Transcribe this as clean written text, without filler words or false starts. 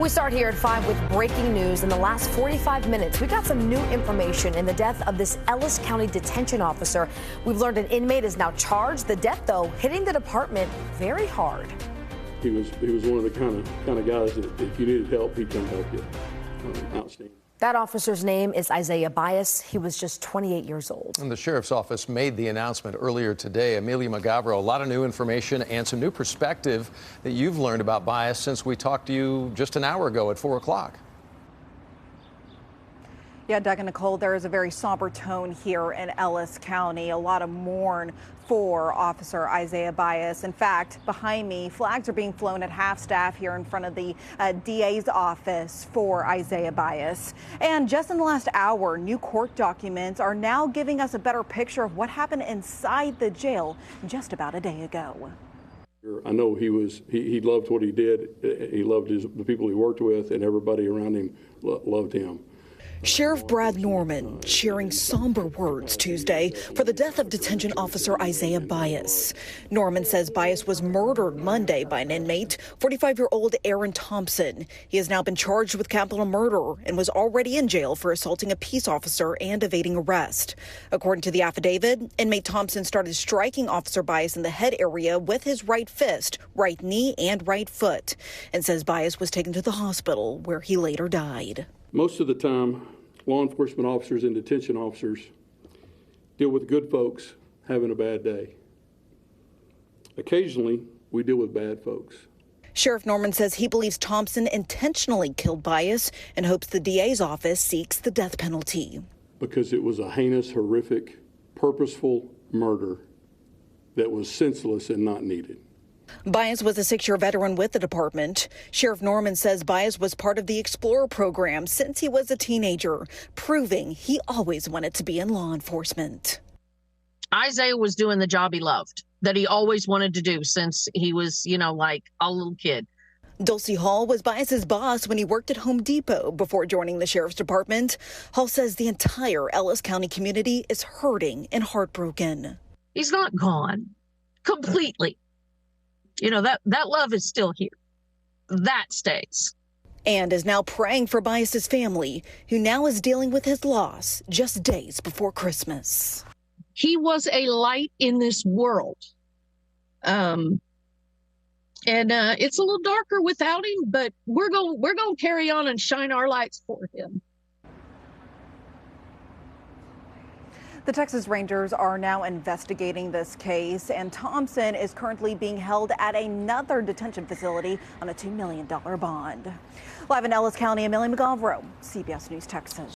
We start here at 5 with breaking news. In the last 45 minutes, we got some new information in the death of this Ellis County detention officer. We've learned an inmate is now charged. The death, though, hitting the department very hard. He was one of the kind of guys that if you needed help, he'd come help you. Outstanding. That officer's name is Isaiah Bias. He was just 28 years old. And the sheriff's office made the announcement earlier today. Amelia McGavro, a lot of new information and some new perspective that you've learned about Bias since we talked to you just an hour ago at 4 o'clock. Yeah, Doug and Nicole, there is a very somber tone here in Ellis County. A lot of mourn for Officer Isaiah Bias. In fact, behind me, flags are being flown at half-staff here in front of the DA's office for Isaiah Bias. And just in the last hour, new court documents are now giving us a better picture of what happened inside the jail just about a day ago. I know he loved what he did. He loved the people he worked with, and everybody around him loved him. Sheriff Brad Norman sharing somber words Tuesday for the death of detention officer Isaiah Bias. Norman says Bias was murdered Monday by an inmate, 45-year-old Aaron Thompson. He has now been charged with capital murder and was already in jail for assaulting a peace officer and evading arrest. According to the affidavit, inmate Thompson started striking Officer Bias in the head area with his right fist, right knee, and right foot, and says Bias was taken to the hospital where he later died. Most of the time, law enforcement officers and detention officers deal with good folks having a bad day. Occasionally, we deal with bad folks. Sheriff Norman says he believes Thompson intentionally killed Bias and hopes the DA's office seeks the death penalty. Because it was a heinous, horrific, purposeful murder that was senseless and not needed. Bias was a 6-year veteran with the department. Sheriff Norman says Bias was part of the Explorer program since he was a teenager, proving he always wanted to be in law enforcement. Isaiah was doing the job he loved, that he always wanted to do since he was, like a little kid. Dulcie Hall was Bias's boss when he worked at Home Depot before joining the sheriff's department. Hall says the entire Ellis County community is hurting and heartbroken. He's not gone completely. That love is still here. That stays. And is now praying for Bias's family, who now is dealing with his loss just days before Christmas. He was a light in this world. And it's a little darker without him, but we're going to carry on and shine our lights for him. The Texas Rangers are now investigating this case, and Thompson is currently being held at another detention facility on a $2 million bond. Live in Ellis County, Amelia McGavro, CBS News, Texas.